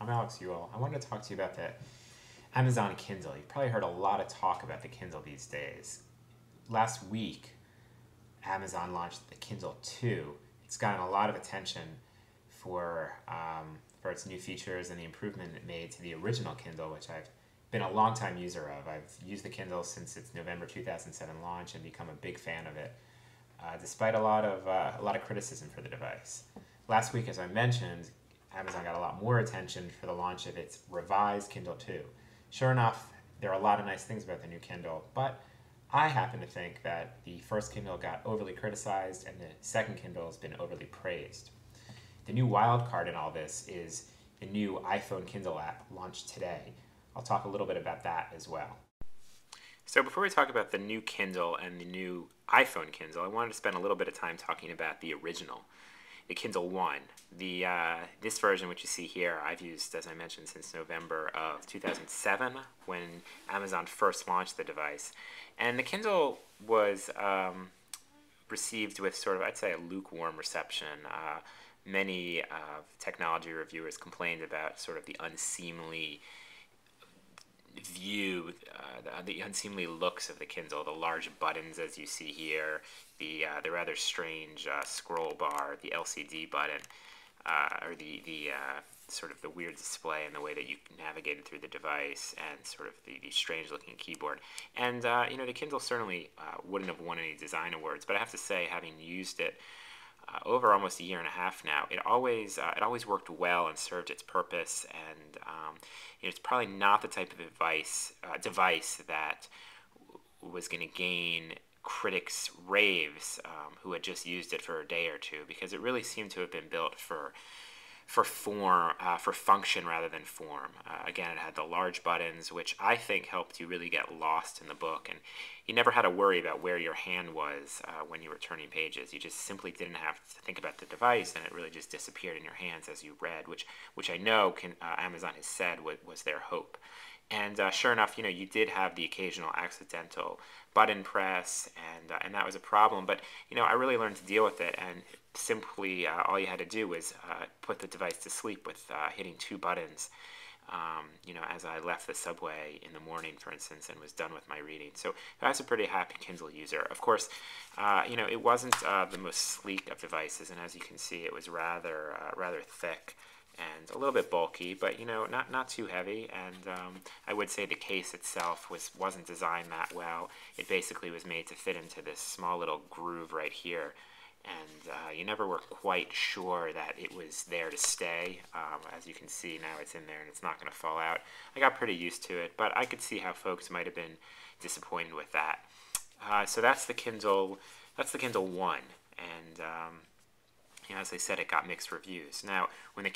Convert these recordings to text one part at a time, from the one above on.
I'm Alex Ewell. I wanted to talk to you about the Amazon Kindle. You've probably heard a lot of talk about the Kindle these days. Last week, Amazon launched the Kindle 2. It's gotten a lot of attention for its new features and the improvement it made to the original Kindle, which I've been a long-time user of. I've used the Kindle since its November 2007 launch and become a big fan of it, despite a lot of criticism for the device. Last week, as I mentioned, Amazon got a lot more attention for the launch of its revised Kindle 2. Sure enough, there are a lot of nice things about the new Kindle, but I happen to think that the first Kindle got overly criticized and the second Kindle has been overly praised. The new wild card in all this is the new iPhone Kindle app launched today. I'll talk a little bit about that as well. So before we talk about the new Kindle and the new iPhone Kindle, I wanted to spend a little bit of time talking about the original, the Kindle 1. This version, which you see here, I've used, as I mentioned, since November of 2007 when Amazon first launched the device. And the Kindle was received with sort of, I'd say, a lukewarm reception. Many technology reviewers complained about sort of the unseemly the unseemly looks of the Kindle, the large buttons as you see here, the rather strange scroll bar, the LCD button, or the sort of the weird display and the way that you navigated through the device, and sort of the strange looking keyboard. And the Kindle certainly wouldn't have won any design awards, but I have to say, having used it over almost a year and a half now, it always worked well and served its purpose. And it's probably not the type of device that was going to gain critics' raves who had just used it for a day or two, because it really seemed to have been built for function rather than form. Again, it had the large buttons, which I think helped you really get lost in the book, and you never had to worry about where your hand was when you were turning pages. You just simply didn't have to think about the device, and it really just disappeared in your hands as you read, which I know Amazon has said was their hope. And sure enough, you did have the occasional accidental button press, and that was a problem. But I really learned to deal with it, and simply all you had to do was put the device to sleep with hitting two buttons. As I left the subway in the morning, for instance, and was done with my reading. So I was a pretty happy Kindle user. Of course, it wasn't the most sleek of devices, and as you can see, it was rather thick and a little bit bulky, but not too heavy. And I would say the case itself wasn't designed that well. It basically was made to fit into this small little groove right here, and you never were quite sure that it was there to stay. As you can see, now it's in there and it's not going to fall out. I got pretty used to it, but I could see how folks might have been disappointed with that. So that's the Kindle 1, and as I said, it got mixed reviews. Now, when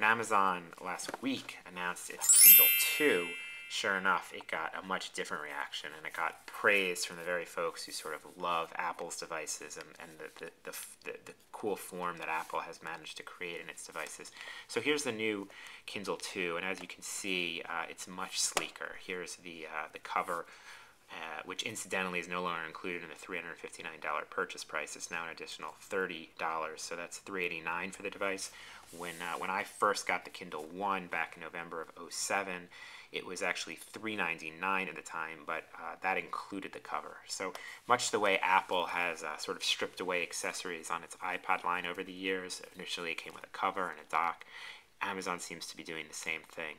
Amazon last week announced its Kindle 2, sure enough, it got a much different reaction, and it got praise from the very folks who sort of love Apple's devices and the cool form that Apple has managed to create in its devices. So here's the new Kindle 2, and as you can see, it's much sleeker. Here's the cover, which incidentally is no longer included in the $359 purchase price. It's now an additional $30, so that's $389 for the device. When I first got the Kindle 1 back in November of 2007, it was actually $399 at the time, but that included the cover. So much the way Apple has sort of stripped away accessories on its iPod line over the years. Initially, it came with a cover and a dock. Amazon seems to be doing the same thing.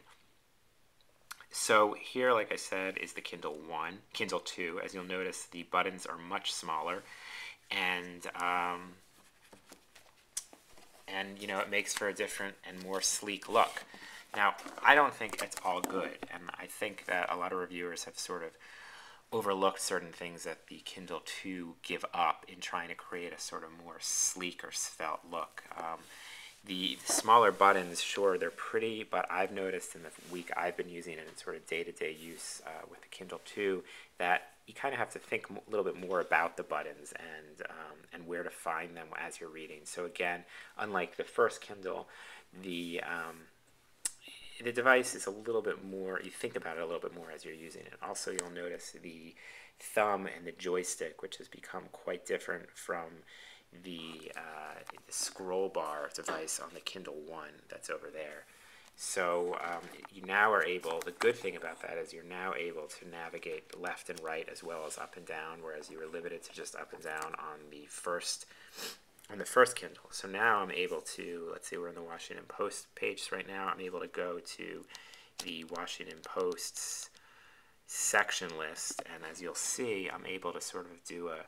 So here, like I said, is the Kindle 2. As you'll notice, the buttons are much smaller, and it makes for a different and more sleek look. Now, I don't think it's all good, and I think that a lot of reviewers have sort of overlooked certain things that the Kindle 2 give up in trying to create a sort of more sleek or svelte look. The smaller buttons, sure, they're pretty, but I've noticed in the week I've been using it in sort of day-to-day use with the Kindle 2 that you kind of have to think a little bit more about the buttons and where to find them as you're reading. So again, unlike the first Kindle, the device is a little bit more, you think about it a little bit more as you're using it. Also, you'll notice the thumb and the joystick, which has become quite different from the scroll bar device on the Kindle 1 that's over there. So you now are able, the good thing about that is you're now able to navigate left and right as well as up and down, whereas you were limited to just up and down on the first Kindle. So now I'm able to, let's say we're in the Washington Post page right now, I'm able to go to the Washington Post's section list, and as you'll see, I'm able to sort of do a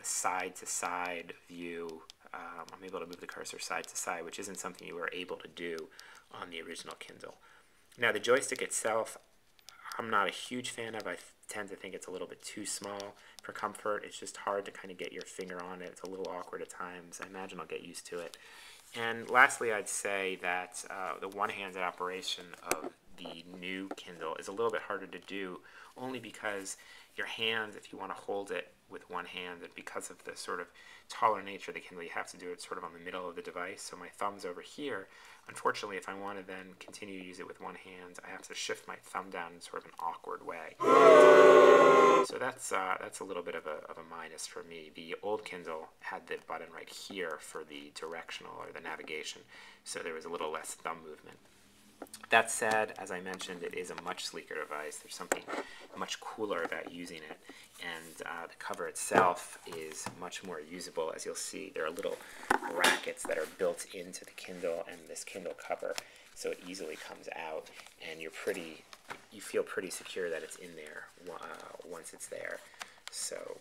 side-to-side view. I'm able to move the cursor side to side, which isn't something you were able to do on the original Kindle. Now the joystick itself, I'm not a huge fan of. I tend to think it's a little bit too small for comfort. It's just hard to kind of get your finger on it. It's a little awkward at times. I imagine I'll get used to it. And lastly, I'd say that the one-handed operation of the new Kindle is a little bit harder to do, only because your hand, if you want to hold it with one hand, and because of the sort of taller nature of the Kindle, you have to do it sort of on the middle of the device. So my thumb's over here. Unfortunately, if I want to then continue to use it with one hand, I have to shift my thumb down in sort of an awkward way. So that's a little bit of a minus for me. The old Kindle had the button right here for the directional or the navigation, so there was a little less thumb movement. That said, as I mentioned, it is a much sleeker device. There's something much cooler about using it, and the cover itself is much more usable. As you'll see, there are little brackets that are built into the Kindle and this Kindle cover, so it easily comes out, and you feel pretty secure that it's in there once it's there. So,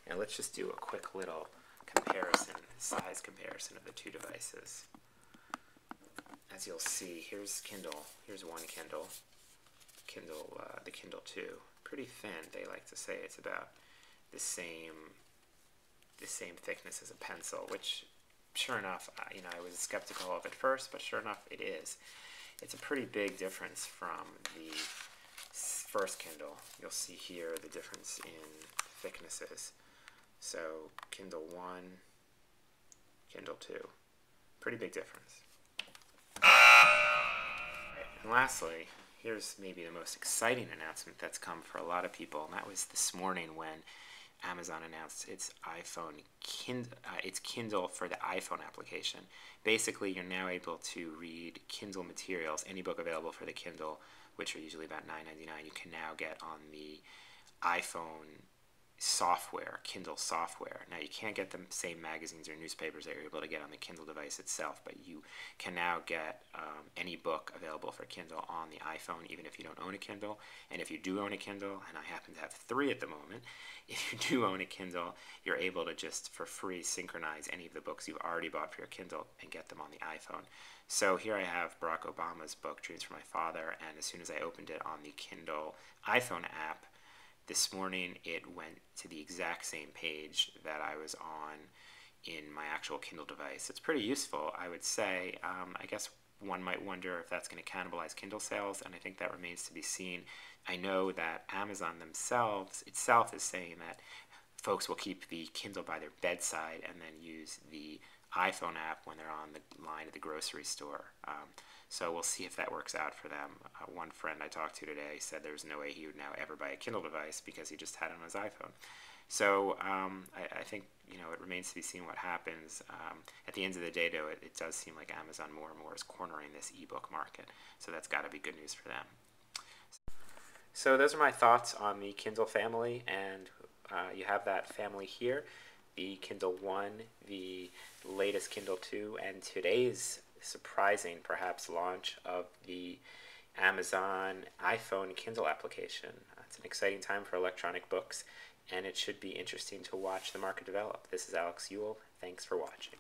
now let's just do a quick little size comparison of the two devices. As you'll see, here's Kindle. Here's one Kindle. The Kindle 2. Pretty thin. They like to say it's about the same thickness as a pencil, which, sure enough, I was skeptical of at first, but sure enough, it is. It's a pretty big difference from the first Kindle. You'll see here the difference in thicknesses. So Kindle 1, Kindle 2. Pretty big difference. And lastly, here's maybe the most exciting announcement that's come for a lot of people, and that was this morning when Amazon announced its Kindle for the iPhone application. Basically, you're now able to read Kindle materials, any book available for the Kindle, which are usually about $9.99. You can now get on the iPhone software, Kindle software. Now, you can't get the same magazines or newspapers that you're able to get on the Kindle device itself, but you can now get any book available for Kindle on the iPhone, even if you don't own a Kindle. And if you do own a Kindle, and I happen to have 3 at the moment, if you do own a Kindle, you're able to just for free synchronize any of the books you've already bought for your Kindle and get them on the iPhone. So here I have Barack Obama's book, Dreams for My Father, and as soon as I opened it on the Kindle iPhone app, this morning it went to the exact same page that I was on in my actual Kindle device. It's pretty useful, I would say. I guess one might wonder if that's going to cannibalize Kindle sales, and I think that remains to be seen. I know that Amazon itself is saying that folks will keep the Kindle by their bedside and then use the iPhone app when they're on the line at the grocery store. So we'll see if that works out for them. One friend I talked to today said there's no way he would now ever buy a Kindle device because he just had it on his iPhone. So I think it remains to be seen what happens. At the end of the day, though, it does seem like Amazon more and more is cornering this ebook market. So that's got to be good news for them. So those are my thoughts on the Kindle family, and you have that family here. The Kindle 1, the latest Kindle 2, and today's surprising, perhaps, launch of the Amazon iPhone Kindle application. It's an exciting time for electronic books, and it should be interesting to watch the market develop. This is Alex Ewell. Thanks for watching.